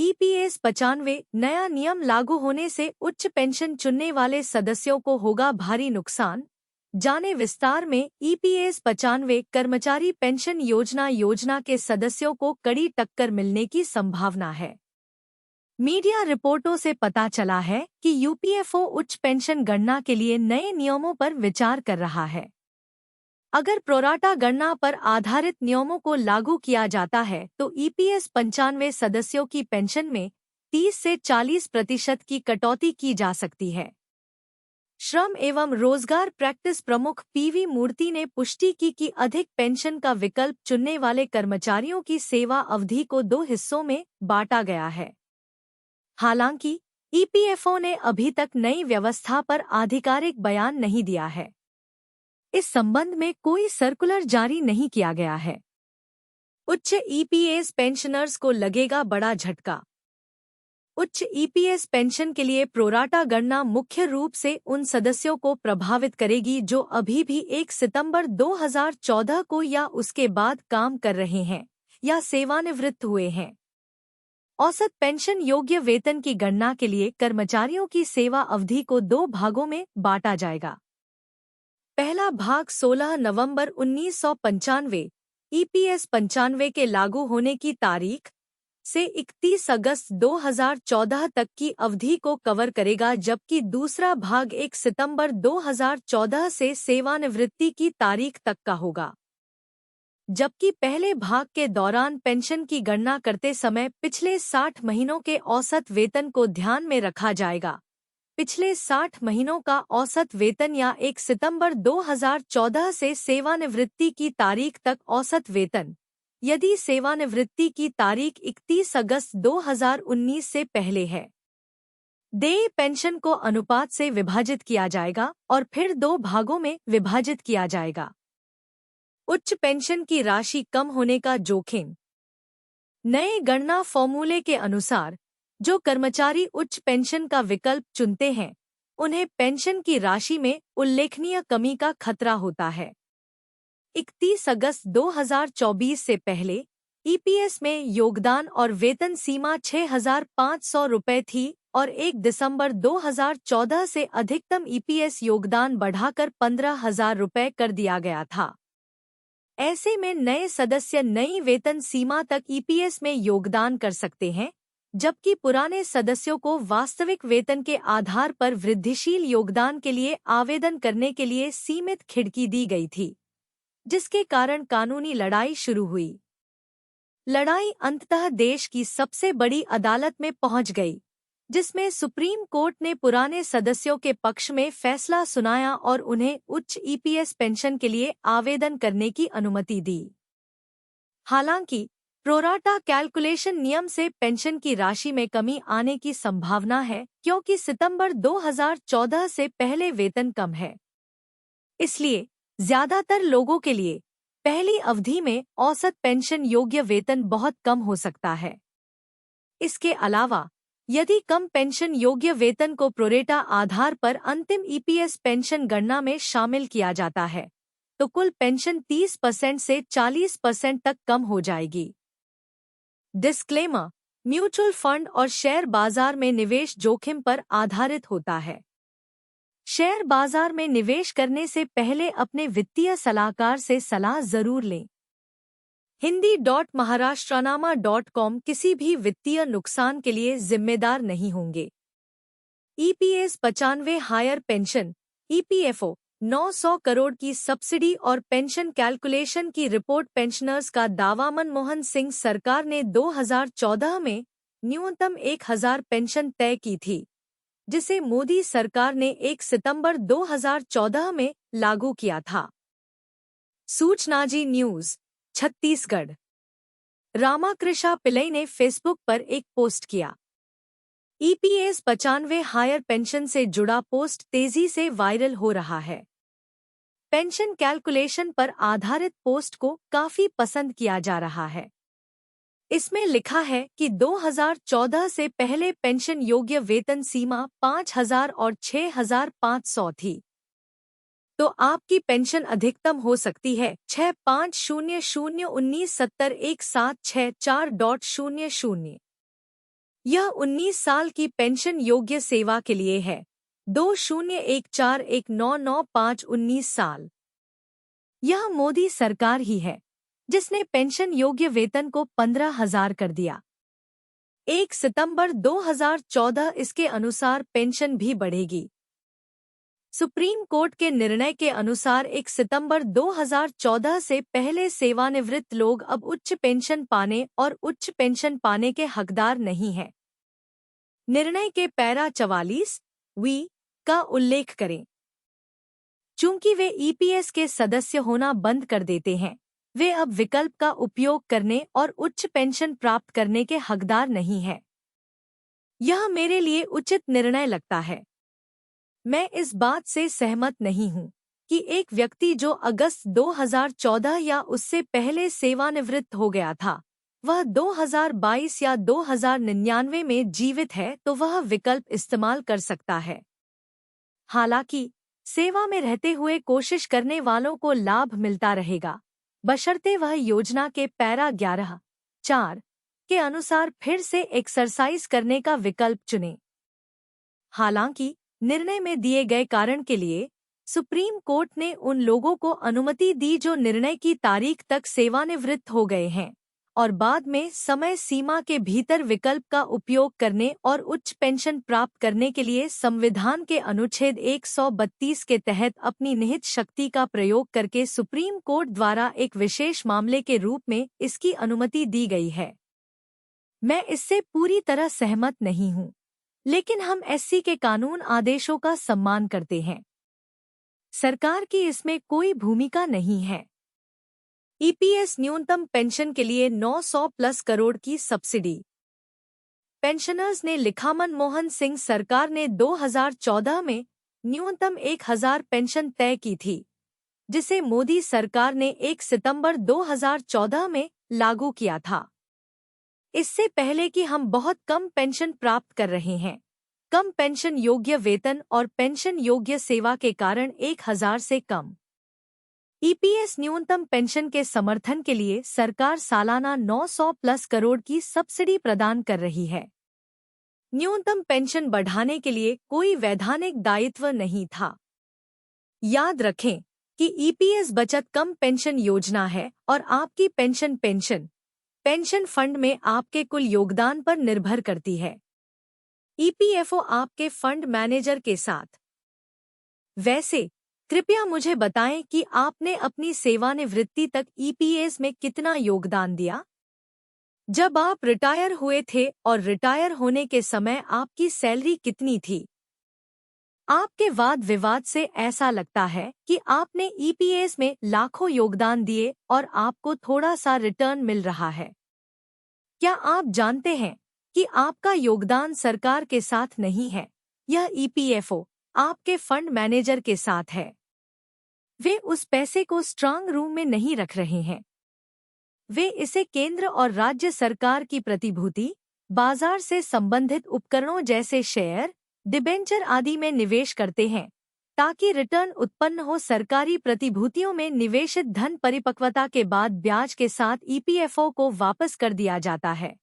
EPS 95 नया नियम लागू होने से उच्च पेंशन चुनने वाले सदस्यों को होगा भारी नुकसान। जाने विस्तार में ईपीएस 95 कर्मचारी पेंशन योजना के सदस्यों को कड़ी टक्कर मिलने की संभावना है। मीडिया रिपोर्टों से पता चला है कि यूपीएफओ उच्च पेंशन गणना के लिए नए नियमों पर विचार कर रहा है। अगर प्रोराटा गणना पर आधारित नियमों को लागू किया जाता है तो ईपीएस 95 सदस्यों की पेंशन में 30 से 40% की कटौती की जा सकती है। श्रम एवं रोजगार प्रैक्टिस प्रमुख पीवी मूर्ति ने पुष्टि की कि अधिक पेंशन का विकल्प चुनने वाले कर्मचारियों की सेवा अवधि को 2 हिस्सों में बांटा गया है। हालांकि ईपीएफओ ने अभी तक नई व्यवस्था पर आधिकारिक बयान नहीं दिया है। इस संबंध में कोई सर्कुलर जारी नहीं किया गया है। उच्च ईपीएस पेंशनर्स को लगेगा बड़ा झटका। उच्च ईपीएस पेंशन के लिए प्रोराटा गणना मुख्य रूप से उन सदस्यों को प्रभावित करेगी जो अभी भी 1 सितंबर 2014 को या उसके बाद काम कर रहे हैं या सेवानिवृत्त हुए हैं। औसत पेंशन योग्य वेतन की गणना के लिए कर्मचारियों की सेवा अवधि को 2 भागों में बांटा जाएगा। पहला भाग 16 नवंबर 1995 ईपीएस 95 के लागू होने की तारीख से 31 अगस्त 2014 तक की अवधि को कवर करेगा, जबकि दूसरा भाग 1 सितंबर 2014 से सेवानिवृत्ति की तारीख तक का होगा। जबकि पहले भाग के दौरान पेंशन की गणना करते समय पिछले 60 महीनों के औसत वेतन को ध्यान में रखा जाएगा। पिछले 60 महीनों का औसत वेतन या 1 सितंबर 2014 से सेवानिवृत्ति की तारीख तक औसत वेतन, यदि सेवानिवृत्ति की तारीख 31 अगस्त 2019 से पहले है। देय पेंशन को अनुपात से विभाजित किया जाएगा और फिर 2 भागों में विभाजित किया जाएगा। उच्च पेंशन की राशि कम होने का जोखिम। नए गणना फॉर्मूले के अनुसार जो कर्मचारी उच्च पेंशन का विकल्प चुनते हैं उन्हें पेंशन की राशि में उल्लेखनीय कमी का खतरा होता है। 31 अगस्त 2024 से पहले ईपीएस में योगदान और वेतन सीमा 6,500 रुपये थी और 1 दिसंबर 2014 से अधिकतम ईपीएस योगदान बढ़ाकर 15,000 रुपये कर दिया गया था। ऐसे में नए सदस्य नई वेतन सीमा तक ईपीएस में योगदान कर सकते हैं, जबकि पुराने सदस्यों को वास्तविक वेतन के आधार पर वृद्धिशील योगदान के लिए आवेदन करने के लिए सीमित खिड़की दी गई थी, जिसके कारण कानूनी लड़ाई शुरू हुई। लड़ाई अंततः देश की सबसे बड़ी अदालत में पहुंच गई, जिसमें सुप्रीम कोर्ट ने पुराने सदस्यों के पक्ष में फैसला सुनाया और उन्हें उच्च ईपीएस पेंशन के लिए आवेदन करने की अनुमति दी। हालांकि प्रोराटा कैलकुलेशन नियम से पेंशन की राशि में कमी आने की संभावना है, क्योंकि सितंबर 2014 से पहले वेतन कम है। इसलिए ज्यादातर लोगों के लिए पहली अवधि में औसत पेंशन योग्य वेतन बहुत कम हो सकता है। इसके अलावा यदि कम पेंशन योग्य वेतन को प्रोरेटा आधार पर अंतिम ईपीएस पेंशन गणना में शामिल किया जाता है तो कुल पेंशन 30% से 40% तक कम हो जाएगी। डिस्क्लेमर: म्यूचुअल फंड और शेयर बाजार में निवेश जोखिम पर आधारित होता है। शेयर बाजार में निवेश करने से पहले अपने वित्तीय सलाहकार से सलाह जरूर लें। hindi.maharashtranaama.com किसी भी वित्तीय नुकसान के लिए जिम्मेदार नहीं होंगे। EPS 95 higher pension EPFO 900 crore की सब्सिडी और पेंशन कैलकुलेशन की रिपोर्ट पेंशनर्स का दावा। मनमोहन सिंह सरकार ने 2014 में न्यूनतम 1,000 पेंशन तय की थी, जिसे मोदी सरकार ने 1 सितंबर 2014 में लागू किया था। सूचनाजी न्यूज छत्तीसगढ़। रामाकृष्णा पिल्लई ने फेसबुक पर एक पोस्ट किया। ईपीएस 95 हायर पेंशन से जुड़ा पोस्ट तेजी से वायरल हो रहा है। पेंशन कैलकुलेशन पर आधारित पोस्ट को काफी पसंद किया जा रहा है। इसमें लिखा है कि 2014 से पहले पेंशन योग्य वेतन सीमा 5,000 और 6,500 थी, तो आपकी पेंशन अधिकतम हो सकती है 650019701764.00। यह 19 साल की पेंशन योग्य सेवा के लिए है। 20141995 19 साल। यह मोदी सरकार ही है जिसने पेंशन योग्य वेतन को 15,000 कर दिया। 1 सितंबर 2014 इसके अनुसार पेंशन भी बढ़ेगी। सुप्रीम कोर्ट के निर्णय के अनुसार 1 सितंबर 2014 से पहले सेवानिवृत्त लोग अब उच्च पेंशन पाने और उच्च पेंशन पाने के हकदार नहीं हैं। निर्णय के पैरा 44 वी का उल्लेख करें। चूंकि वे ईपीएस के सदस्य होना बंद कर देते हैं, वे अब विकल्प का उपयोग करने और उच्च पेंशन प्राप्त करने के हकदार नहीं हैं। यह मेरे लिए उचित निर्णय लगता है। मैं इस बात से सहमत नहीं हूं कि एक व्यक्ति जो अगस्त 2014 या उससे पहले सेवानिवृत्त हो गया था, वह 2022 या 2099 में जीवित है तो वह विकल्प इस्तेमाल कर सकता है। हालांकि सेवा में रहते हुए कोशिश करने वालों को लाभ मिलता रहेगा, बशर्ते वह योजना के पैरा 11(4) के अनुसार फिर से एक्सरसाइज करने का विकल्प चुनें। हालांकि निर्णय में दिए गए कारण के लिए सुप्रीम कोर्ट ने उन लोगों को अनुमति दी जो निर्णय की तारीख तक सेवानिवृत्त हो गए हैं और बाद में समय सीमा के भीतर विकल्प का उपयोग करने और उच्च पेंशन प्राप्त करने के लिए संविधान के अनुच्छेद 132 के तहत अपनी निहित शक्ति का प्रयोग करके सुप्रीम कोर्ट द्वारा एक विशेष मामले के रूप में इसकी अनुमति दी गई है। मैं इससे पूरी तरह सहमत नहीं हूं, लेकिन हम एससी के कानून आदेशों का सम्मान करते हैं। सरकार की इसमें कोई भूमिका नहीं है। ईपीएस न्यूनतम पेंशन के लिए 900+ करोड़ की सब्सिडी। पेंशनर्स ने लिखा, मनमोहन सिंह सरकार ने 2014 में न्यूनतम 1,000 पेंशन तय की थी, जिसे मोदी सरकार ने 1 सितंबर 2014 में लागू किया था। इससे पहले कि हम बहुत कम पेंशन प्राप्त कर रहे हैं, कम पेंशन योग्य वेतन और पेंशन योग्य सेवा के कारण 1,000 से कम ईपीएस न्यूनतम पेंशन के समर्थन के लिए सरकार सालाना 900+ करोड़ की सब्सिडी प्रदान कर रही है। न्यूनतम पेंशन बढ़ाने के लिए कोई वैधानिक दायित्व नहीं था। याद रखें कि ईपीएस बचत कम पेंशन योजना है और आपकी पेंशन फंड में आपके कुल योगदान पर निर्भर करती है। ईपीएफओ आपके फंड मैनेजर के साथ। वैसे कृपया मुझे बताएं कि आपने अपनी सेवानिवृत्ति तक ईपीएस में कितना योगदान दिया। जब आप रिटायर हुए थे और रिटायर होने के समय आपकी सैलरी कितनी थी। आपके वाद विवाद से ऐसा लगता है कि आपने ईपीएस में लाखों योगदान दिए और आपको थोड़ा सा रिटर्न मिल रहा है। क्या आप जानते हैं कि आपका योगदान सरकार के साथ नहीं है, यह ईपीएफओ आपके फंड मैनेजर के साथ है। वे उस पैसे को स्ट्रांग रूम में नहीं रख रहे हैं। वे इसे केंद्र और राज्य सरकार की प्रतिभूति बाजार से संबंधित उपकरणों जैसे शेयर, डिबेंचर आदि में निवेश करते हैं ताकि रिटर्न उत्पन्न हो। सरकारी प्रतिभूतियों में निवेशित धन परिपक्वता के बाद ब्याज के साथ ईपीएफओ को वापस कर दिया जाता है।